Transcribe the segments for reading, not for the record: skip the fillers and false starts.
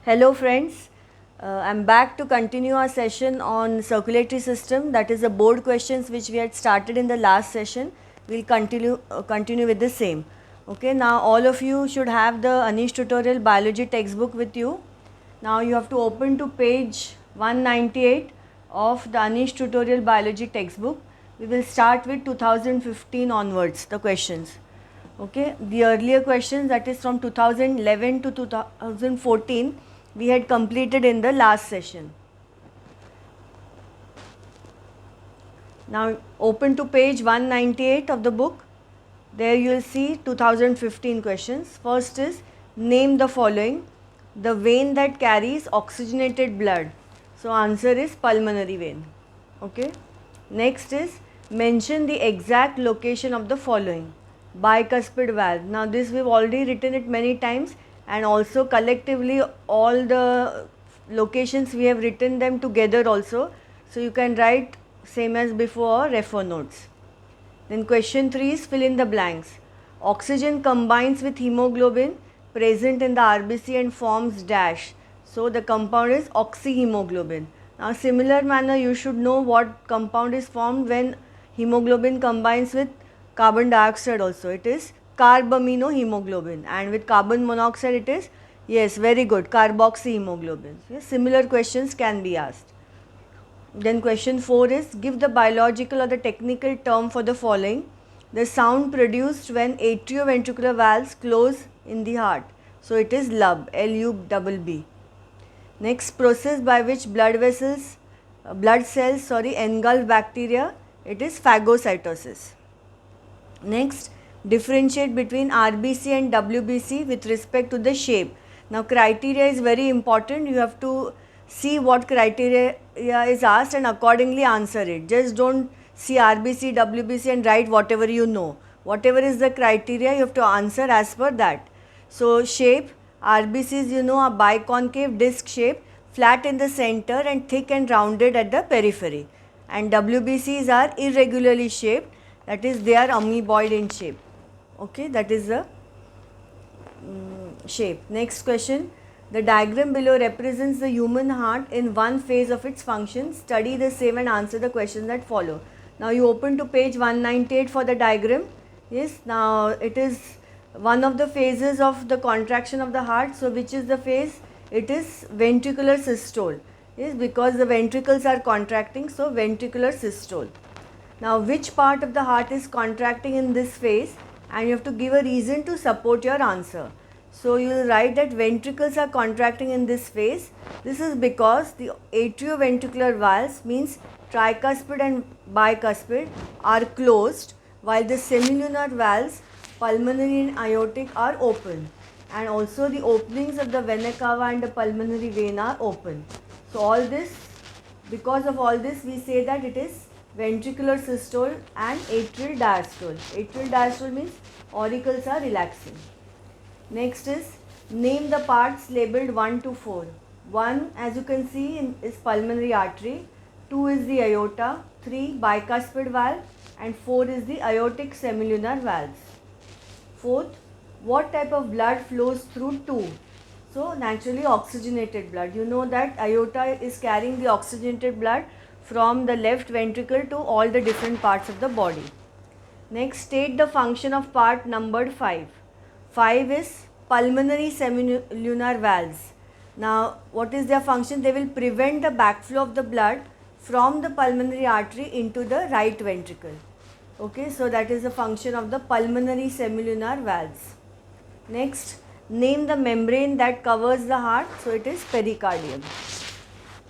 Hello friends, I'm back to continue our session on circulatory system, that is the board questions which we had started in the last session. We'll continue with the same. Okay, now all of you should have the Anish tutorial biology textbook with you. Now you have to open to page 198 of the Anish tutorial biology textbook. We will start with 2015 onwards, the questions. Okay, the earlier questions, that is from 2011 to 2014, we had completed in the last session. Now open to page 198 of the book. There you will see 2015 questions. First is, name the following: the vein that carries oxygenated blood. So answer is pulmonary vein. Okay. Next is, mention the exact location of the following: bicuspid valve. Now this we've already written it many times, and also collectively all the locations we have written them together also. So you can write same as before, refer notes. Then question 3 is, fill in the blanks. Oxygen combines with hemoglobin present in the RBC and forms dash. So the compound is oxyhemoglobin. Now similar manner you should know what compound is formed when hemoglobin combines with carbon dioxide also. It is carbaminohemoglobin, and with carbon monoxide it is, yes, very good, carboxyhemoglobin. Yes, similar questions can be asked. Then question 4 is, give the biological or the technical term for the following: the sound produced when atrioventricular valves close in the heart. So it is LUB, L-U-B-B. Next, process by which blood cells engulf bacteria. It is phagocytosis. Next, differentiate between RBC and WBC with respect to the shape. Now criteria is very important. You have to see what criteria is asked and accordingly answer it. Just don't see RBC, WBC and write whatever you know. Whatever is the criteria, you have to answer as per that. So shape, RBCs are biconcave disc shape, flat in the center and thick and rounded at the periphery. And WBCs are irregularly shaped, that is they are amoeboid in shape. Okay, that is the shape. Next question. The diagram below represents the human heart in one phase of its function. Study the same and answer the questions that follow. Now you open to page 198 for the diagram. Yes, now it is one of the phases of the contraction of the heart. So which is the phase? It is ventricular systole. Yes, because the ventricles are contracting, so ventricular systole. Now which part of the heart is contracting in this phase, and you have to give a reason to support your answer. So you will write that ventricles are contracting in this phase. This is because the atrioventricular valves, means tricuspid and bicuspid, are closed, while the semilunar valves, pulmonary and aortic, are open, and also the openings of the vena cava and the pulmonary vein are open. So all this, because of all this, we say that it is ventricular systole and atrial diastole. Atrial diastole means auricles are relaxing. Next is, name the parts labeled 1 to 4. 1, as you can see, is pulmonary artery, 2 is the aorta, 3 bicuspid valve, and 4 is the aortic semilunar valves. Fourth, what type of blood flows through 2? So naturally oxygenated blood. You know that aorta is carrying the oxygenated blood from the left ventricle to all the different parts of the body. Next, state the function of part numbered 5. 5 is pulmonary semilunar valves. Now what is their function? They will prevent the backflow of the blood from the pulmonary artery into the right ventricle. Okay, so that is the function of the pulmonary semilunar valves. Next, name the membrane that covers the heart. So it is pericardium.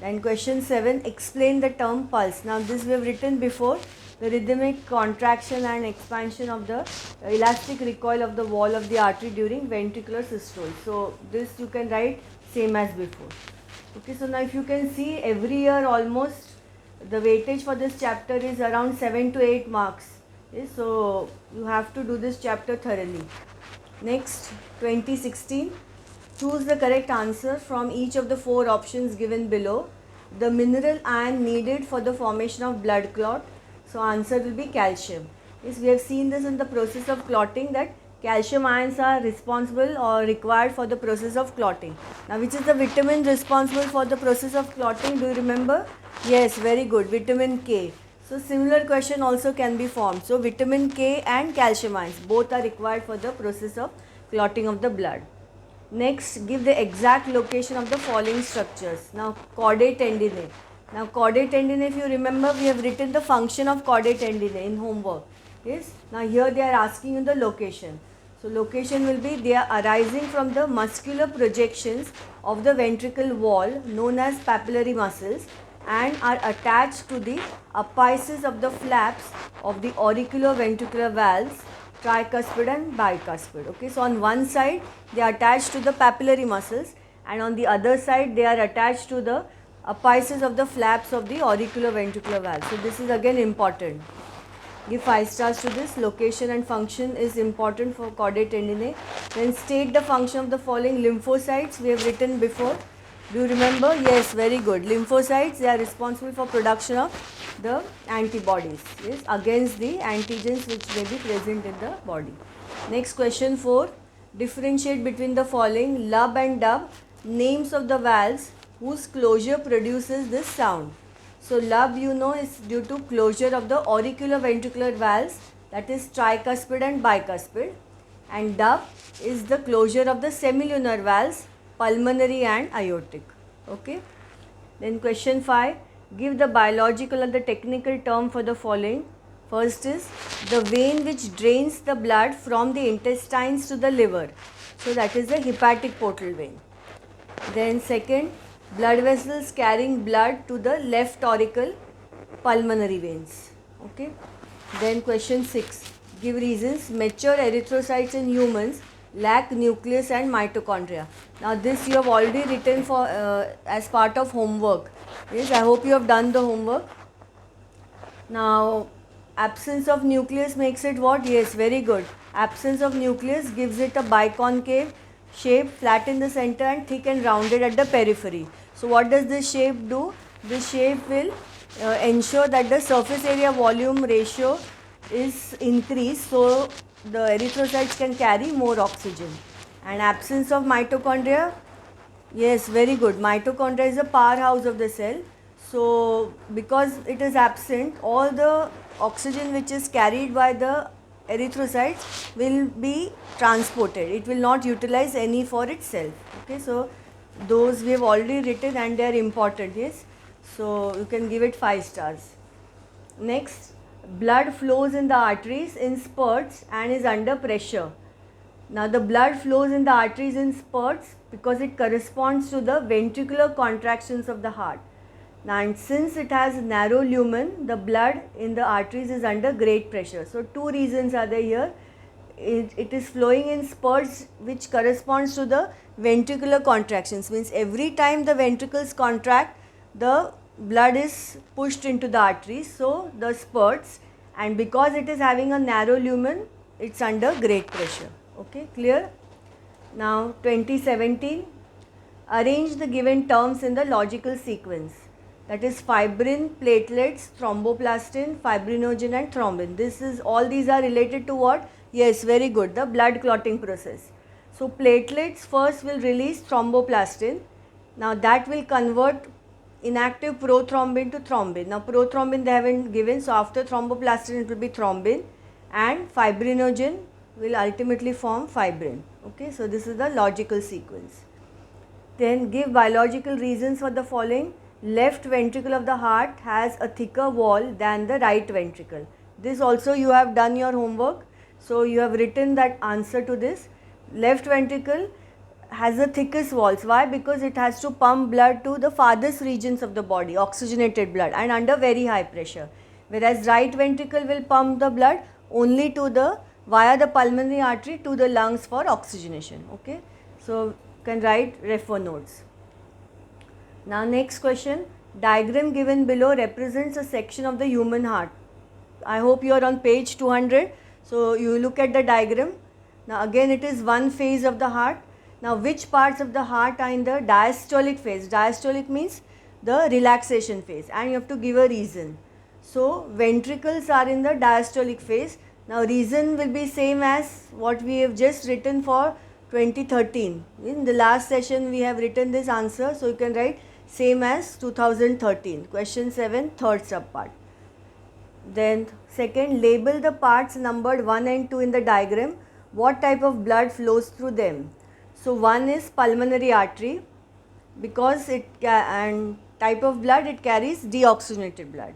Then question 7, explain the term pulse. Now this we have written before, the rhythmic contraction and expansion of the elastic recoil of the wall of the artery during ventricular systole. So this you can write same as before. Okay, so now if you can see, every year almost the weightage for this chapter is around 7 to 8 marks. Okay, so you have to do this chapter thoroughly. Next, 2016. Choose the correct answer from each of the 4 options given below. The mineral ion needed for the formation of blood clot. So answer will be calcium. Yes, we have seen this in the process of clotting, that calcium ions are responsible or required for the process of clotting. Now, which is the vitamin responsible for the process of clotting? Do you remember? Yes, very good. Vitamin K. So, similar question also can be formed. So, vitamin K and calcium ions both are required for the process of clotting of the blood. Next, give the exact location of the following structures. Now, chordae tendineae. Now, chordae tendineae, if you remember, we have written the function of chordae tendineae in homework. Yes. Now, here they are asking you the location. So, location will be they are arising from the muscular projections of the ventricle wall known as papillary muscles and are attached to the apices of the flaps of the auriculoventricular valves, tricuspid and bicuspid. Okay, so on one side they are attached to the papillary muscles and on the other side they are attached to the apices of the flaps of the auriculoventricular valve. So this is again important. Give 5 stars to this. Location and function is important for chordae tendineae. Then state the function of the following lymphocytes we have written before. Do you remember? Yes, very good. Lymphocytes, they are responsible for production of the antibodies, yes, against the antigens which may be present in the body. Next question 4. Differentiate between the following lub and dub, names of the valves whose closure produces this sound. So lub, you know, is due to closure of the auriculoventricular valves, that is tricuspid and bicuspid, and dub is the closure of the semilunar valves, pulmonary and aortic. Okay. Then question 5. Give the biological or the technical term for the following. First is the vein which drains the blood from the intestines to the liver. So that is the hepatic portal vein. Then second, blood vessels carrying blood to the left auricle, pulmonary veins. Okay. Then question 6. Give reasons. Mature erythrocytes in humans lack nucleus and mitochondria. Now this you have already written for as part of homework. Yes, I hope you have done the homework. Now absence of nucleus makes it what? Yes, very good. Absence of nucleus gives it a biconcave shape, flat in the center and thick and rounded at the periphery. So what does this shape do? This shape will ensure that the surface area volume ratio is increased, so the erythrocytes can carry more oxygen. And absence of mitochondria, yes, very good. Mitochondria is a powerhouse of the cell. So because it is absent, all the oxygen which is carried by the erythrocytes will be transported. It will not utilize any for itself. Okay, so those we have already written and they are important. Yes, so you can give it 5 stars. Next, blood flows in the arteries in spurts and is under pressure. Now the blood flows in the arteries in spurts because it corresponds to the ventricular contractions of the heart. Now, and since it has narrow lumen, the blood in the arteries is under great pressure. So two reasons are there here. It is flowing in spurts which corresponds to the ventricular contractions, means every time the ventricles contract, the blood is pushed into the arteries, so the spurts, and because it is having a narrow lumen, it's under great pressure. Okay, clear? Now 2017, arrange the given terms in the logical sequence, that is fibrin, platelets, thromboplastin, fibrinogen and thrombin. All these are related to what? Yes, very good, the blood clotting process. So platelets first will release thromboplastin. Now that will convert inactive prothrombin to thrombin. Now prothrombin they haven't given, so after thromboplastin it will be thrombin, and fibrinogen will ultimately form fibrin. Okay, so this is the logical sequence. Then give biological reasons for the following. Left ventricle of the heart has a thicker wall than the right ventricle. This also you have done your homework, so you have written that answer to this. Left ventricle has the thickest walls. Why? Because it has to pump blood to the farthest regions of the body, oxygenated blood, and under very high pressure. Whereas right ventricle will pump the blood only to the via the pulmonary artery to the lungs for oxygenation. Okay, so you can write refer notes. Now next question, diagram given below represents a section of the human heart. I hope you are on page 200. So you look at the diagram. Now again it is one phase of the heart. Now which parts of the heart are in the diastolic phase? Diastolic means the relaxation phase, and you have to give a reason. So ventricles are in the diastolic phase. Now reason will be same as what we have just written for 2013. In the last session we have written this answer, so you can write same as 2013. Question 7, third subpart. Then second, label the parts numbered 1 and 2 in the diagram. What type of blood flows through them? So 1 is pulmonary artery, because and type of blood, it carries deoxygenated blood.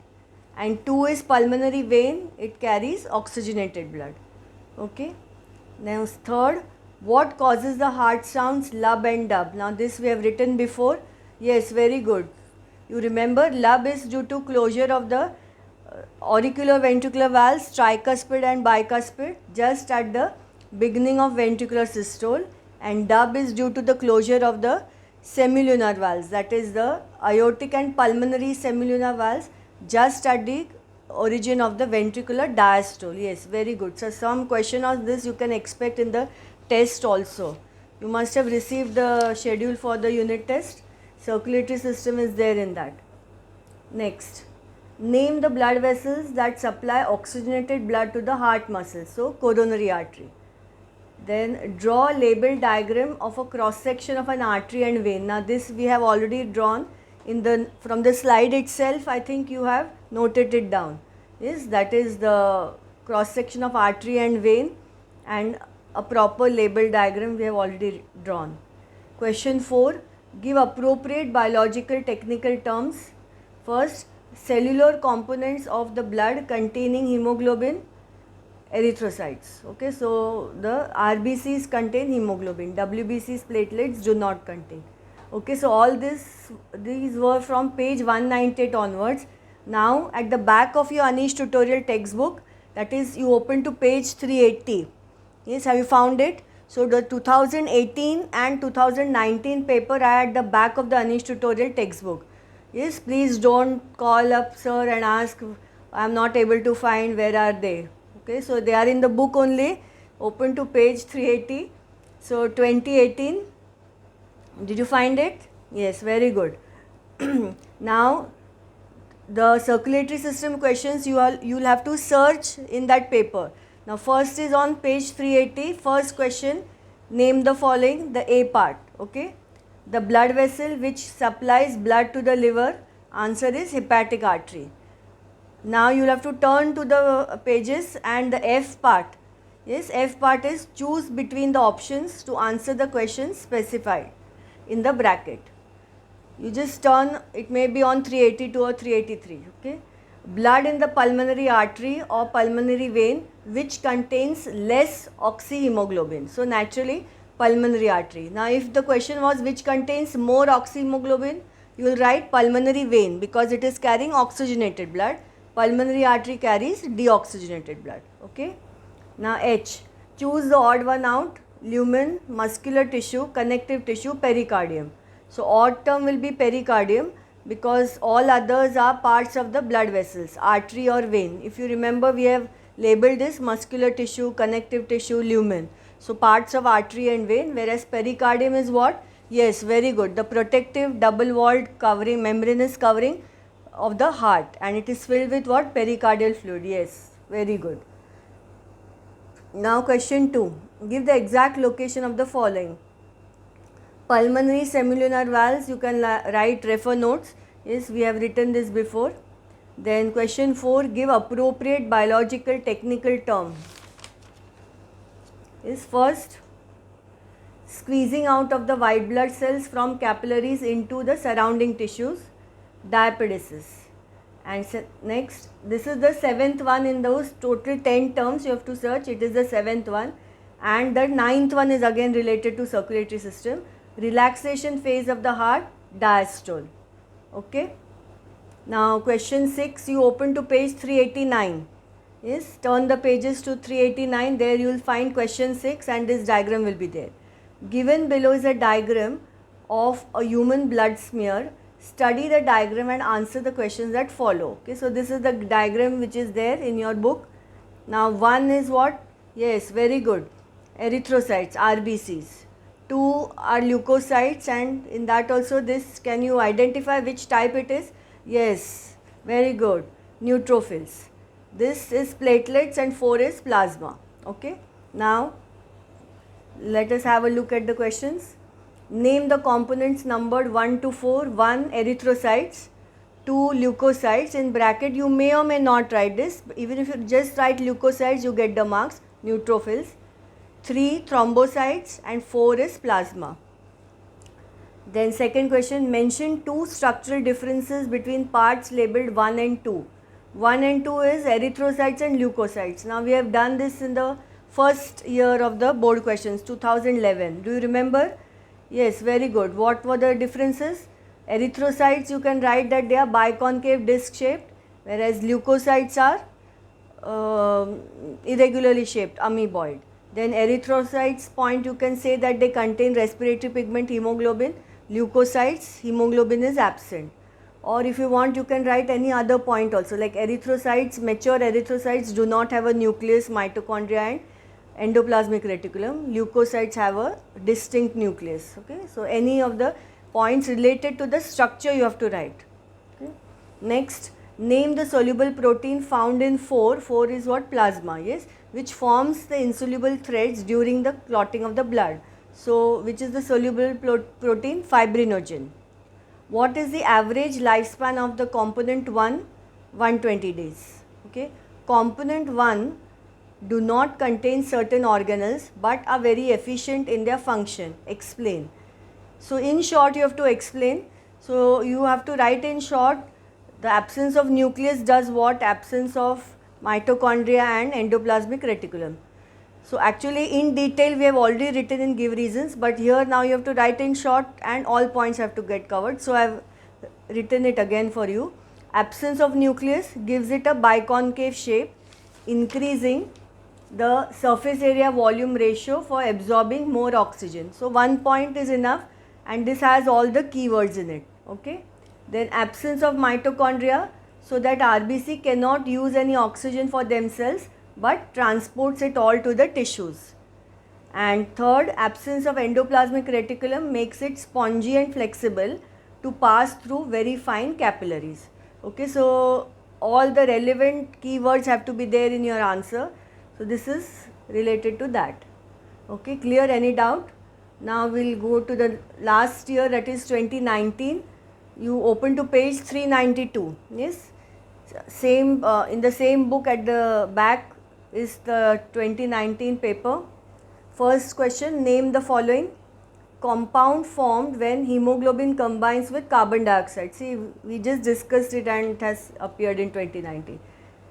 And 2 is pulmonary vein, it carries oxygenated blood. Okay. Now third, what causes the heart sounds lub and dub? Now this we have written before. Yes, very good. You remember, lub is due to closure of the auricular ventricular valves, tricuspid and bicuspid, just at the beginning of ventricular systole, and dub is due to the closure of the semilunar valves, that is the aortic and pulmonary semilunar valves, just at the origin of the ventricular diastole. Yes, very good. So some question of this you can expect in the test also. You must have received the schedule for the unit test. Circulatory system is there in that. Next, name the blood vessels that supply oxygenated blood to the heart muscles. So coronary artery. Then draw a label diagram of a cross section of an artery and vein. Now this we have already drawn in the from the slide itself. I think you have noted it down. Yes, that is the cross section of artery and vein, and a proper label diagram we have already drawn. Question 4, give appropriate biological technical terms. First, cellular components of the blood containing hemoglobin, erythrocytes. Okay, so the RBCs contain hemoglobin, WBCs, platelets do not contain. Okay, so all these were from page 198 onwards. Now at the back of your Anish tutorial textbook, that is, you open to page 380. Yes, have you found it? So the 2018 and 2019 paper are at the back of the Anish tutorial textbook. Yes, please don't call up sir and ask, I am not able to find, where are they? Okay, so they are in the book only. Open to page 380. So 2018, did you find it? Yes, very good. Now the circulatory system questions you'll have to search in that paper. Now first is on page 380. First question, name the following, the A part. Okay, the blood vessel which supplies blood to the liver, answer is hepatic artery. Now you will have to turn to the pages and the F part. Yes, F part is choose between the options to answer the questions specified in the bracket. You just turn, it may be on 382 or 383. Okay, blood in the pulmonary artery or pulmonary vein which contains less oxyhemoglobin. So naturally pulmonary artery. Now if the question was which contains more oxyhemoglobin, you will write pulmonary vein because it is carrying oxygenated blood. Pulmonary artery carries deoxygenated blood. Okay. Now H, choose the odd one out, lumen, muscular tissue, connective tissue, pericardium. So odd term will be pericardium because all others are parts of the blood vessels, artery or vein. If you remember, we have labeled this muscular tissue, connective tissue, lumen. So parts of artery and vein, whereas pericardium is what? Yes, very good. The protective double-walled covering, membranous covering of the heart, and it is filled with what? Pericardial fluid. Yes, very good. Now question 2. Give the exact location of the following. Pulmonary semilunar valves, you can write refer notes. Yes, we have written this before. Then question 4. Give appropriate biological technical term. Is first, squeezing out of the white blood cells from capillaries into the surrounding tissues, diapedesis. And next, this is the 7th one in those total 10 terms you have to search. It is the 7th one, and the 9th one is again related to circulatory system. Relaxation phase of the heart, diastole. Okay. Now question 6, you open to page 389. Yes, turn the pages to 389. There you will find question 6 and this diagram will be there. Given below is a diagram of a human blood smear. Study the diagram and answer the questions that follow. Okay, so this is the diagram which is there in your book. Now 1 is what? Yes, very good. Erythrocytes, RBCs. 2 are leukocytes, and in that also this, can you identify which type it is? Yes, very good. Neutrophils. This is platelets and 4 is plasma. Okay. Now let us have a look at the questions. Name the components numbered 1 to 4. 1 erythrocytes, 2 leukocytes. In bracket you may or may not write this. Even if you just write leukocytes, you get the marks. Neutrophils. 3 thrombocytes and 4 is plasma. Then second question, mention 2 structural differences between parts labeled 1 and 2. 1 and 2 is erythrocytes and leukocytes. Now we have done this in the first year of the board questions, 2011. Do you remember? Yes, very good. What were the differences? Erythrocytes, you can write that they are biconcave disc shaped, whereas leukocytes are irregularly shaped, amoeboid. Then erythrocytes point, you can say that they contain respiratory pigment hemoglobin. Leukocytes, hemoglobin is absent. Or if you want, you can write any other point also, like erythrocytes, mature erythrocytes do not have a nucleus, mitochondria and endoplasmic reticulum. Leukocytes have a distinct nucleus. Okay, so any of the points related to the structure you have to write. Okay. Next, name the soluble protein found in 4. 4 is what? Plasma, yes, which forms the insoluble threads during the clotting of the blood. So, which is the soluble protein? Fibrinogen. What is the average lifespan of the component 1? 120 days. Okay. Component 1 do not contain certain organelles but are very efficient in their function. Explain. So, in short you have to explain. So, you have to write in short, the absence of nucleus does what? Absence of mitochondria and endoplasmic reticulum. So, actually in detail we have already written in give reasons, but here now you have to write in short and all points have to get covered. So, I have written it again for you. Absence of nucleus gives it a biconcave shape, increasing the surface area volume ratio for absorbing more oxygen. So, one point is enough and this has all the keywords in it. Okay. Then absence of mitochondria, so that RBC cannot use any oxygen for themselves but transports it all to the tissues. And third, absence of endoplasmic reticulum makes it spongy and flexible to pass through very fine capillaries. Okay, so all the relevant keywords have to be there in your answer. So this is related to that. Okay, clear? Any doubt? Now we will go to the last year, that is 2019. You open to page 392. Yes, same in the same book at the back is the 2019 paper. First question, name the following compound formed when hemoglobin combines with carbon dioxide. See, we just discussed it and it has appeared in 2019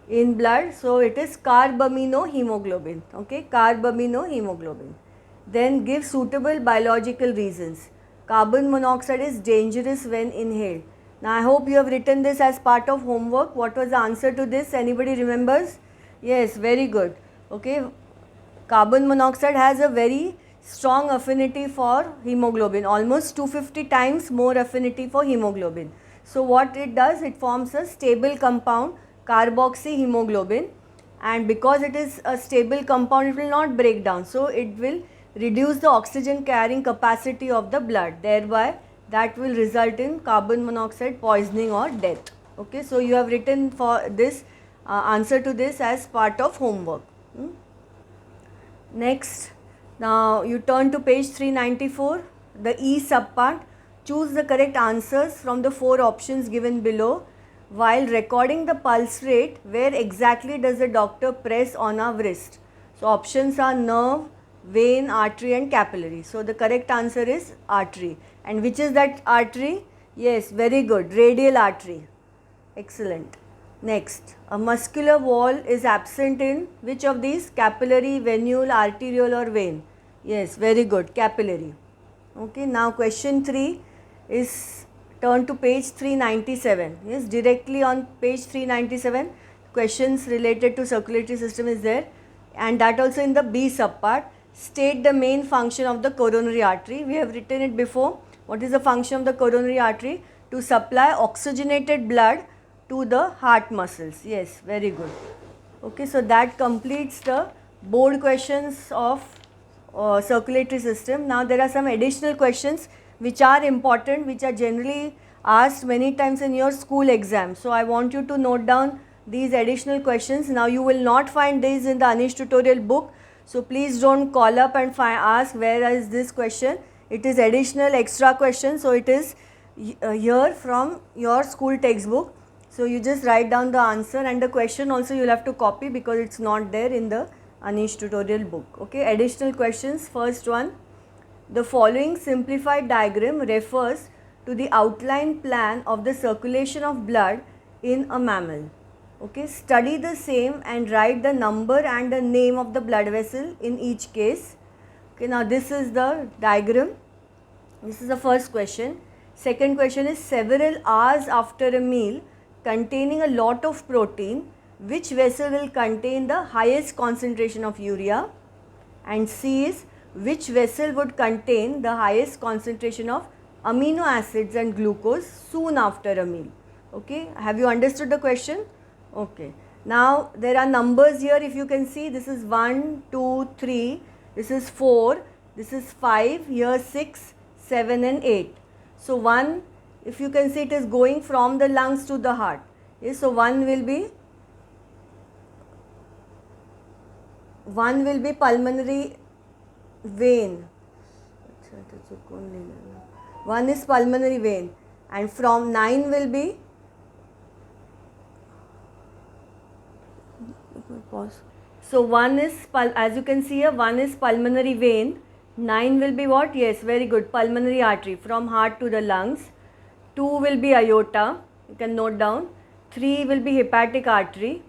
in blood. So it is carbaminohemoglobin. Okay, carbaminohemoglobin. Then give suitable biological reasons. Carbon monoxide is dangerous when inhaled. Now I hope you have written this as part of homework. What was the answer to this? Anybody remembers? Yes, very good. Okay, carbon monoxide has a very strong affinity for hemoglobin, almost 250 times more affinity for hemoglobin. So what it does, it forms a stable compound, carboxyhemoglobin, and because it is a stable compound, it will not break down. So it will reduce the oxygen carrying capacity of the blood, thereby that will result in carbon monoxide poisoning or death. Okay, so you have written for this answer to this as part of homework. Next, now you turn to page 394, the E subpart. Choose the correct answers from the 4 options given below. While recording the pulse rate, where exactly does the doctor press on our wrist? So options are nerve, vein, artery and capillary. So the correct answer is artery. And which is that artery? Yes, very good, radial artery. Excellent. Next, a muscular wall is absent in which of these? Capillary, venule, arterial or vein? Yes, very good, capillary. Okay, now question 3 is, turn to page 397. Yes, directly on page 397, questions related to circulatory system is there, and that also in the B subpart. State the main function of the coronary artery. We have written it before. What is the function of the coronary artery? To supply oxygenated blood to the heart muscles. Yes, very good. Okay, so that completes the board questions of circulatory system. Now there are some additional questions which are important, which are generally asked many times in your school exam. So I want you to note down these additional questions. Now you will not find these in the Anish tutorial book, so please don't call up and ask where is this question. It is additional extra question, so it is here from your school textbook. So you just write down the answer, and the question also you will have to copy because it's not there in the Anish tutorial book. Okay, additional questions. First one, the following simplified diagram refers to the outline plan of the circulation of blood in a mammal. Okay, study the same and write the number and the name of the blood vessel in each case. Okay, now this is the diagram. This is the first question. Second question is, several hours after a meal containing a lot of protein, which vessel will contain the highest concentration of urea? And C is, which vessel would contain the highest concentration of amino acids and glucose soon after a meal? Okay, have you understood the question? Okay, now there are numbers here. If you can see, this is 1, 2, 3, this is 4, this is 5, here 6, 7 and 8. So 1, if you can see, it is going from the lungs to the heart. Yes, so 1 will be pulmonary vein. 1 is pulmonary vein, and from 9 will be, so 1 is, as you can see here, 1 is pulmonary vein, 9 will be what? Yes, very good, pulmonary artery from heart to the lungs. 2 will be aorta, you can note down. 3 will be hepatic artery.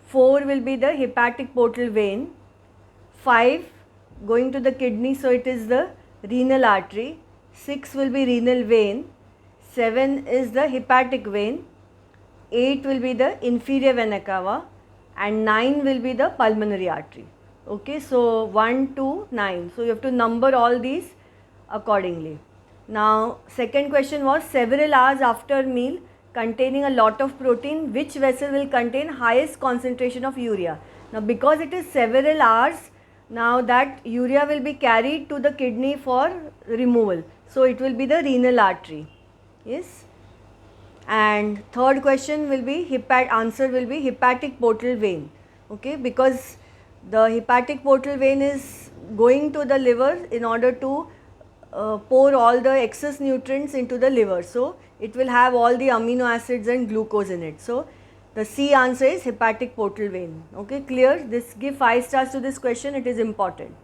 4 will be the hepatic portal vein. 5 going to the kidney, so it is the renal artery. 6 will be renal vein. 7 is the hepatic vein. 8 will be the inferior vena cava, and 9 will be the pulmonary artery. Okay, so 1 to 9. So you have to number all these accordingly. Now second question was, several hours after meal containing a lot of protein, which vessel will contain highest concentration of urea? Now because it is several hours, now that urea will be carried to the kidney for removal, so it will be the renal artery. Yes, and third question will be, answer will be hepatic portal vein. Okay, because the hepatic portal vein is going to the liver in order to pour all the excess nutrients into the liver, so it will have all the amino acids and glucose in it. So the C answer is hepatic portal vein. Okay, clear? This, give 5 stars to this question, it is important.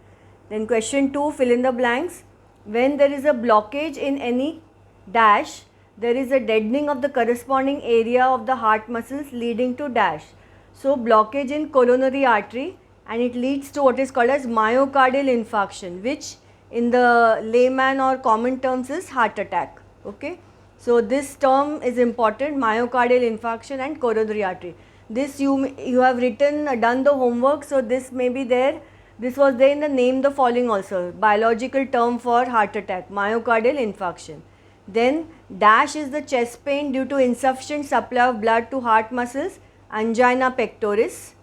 Then question 2, fill in the blanks. When there is a blockage in any dash, there is a deadening of the corresponding area of the heart muscles leading to dash. So blockage in coronary artery, and it leads to what is called as myocardial infarction, which in the layman or common terms is heart attack. Okay, so this term is important, myocardial infarction and coronary artery. This you have written, done the homework, so this may be there. This was there in the name the following also, biological term for heart attack, myocardial infarction. Then dash is the chest pain due to insufficient supply of blood to heart muscles, angina pectoris.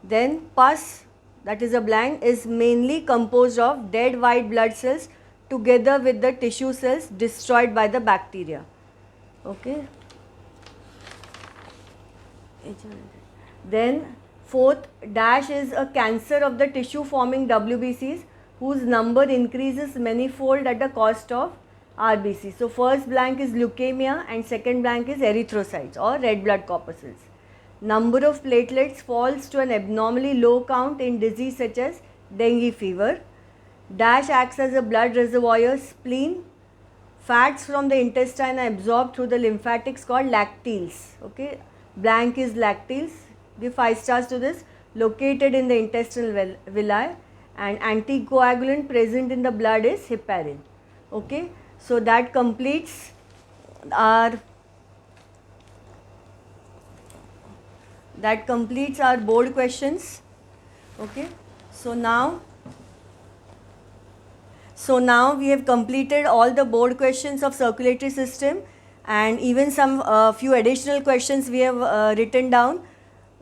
Then pus, that is a blank, is mainly composed of dead white blood cells together with the tissue cells destroyed by the bacteria. Okay. Then fourth, dash is a cancer of the tissue forming WBCs whose number increases manifold at the cost of RBC. So first blank is leukemia and second blank is erythrocytes or red blood corpuscles. Number of platelets falls to an abnormally low count in disease such as dengue fever. Dash acts as a blood reservoir, spleen. Fats from the intestine are absorbed through the lymphatics called lacteals. Okay, blank is lacteals. Give 5 stars to this. Located in the intestinal villi, and anticoagulant present in the blood is heparin. Okay, so that completes our board questions. Okay, so now we have completed all the board questions of circulatory system, and even some few additional questions we have written down.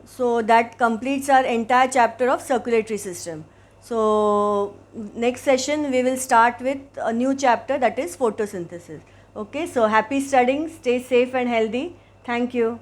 So that completes our entire chapter of circulatory system. So next session we will start with a new chapter, that is photosynthesis. Okay, so happy studying, stay safe and healthy. Thank you.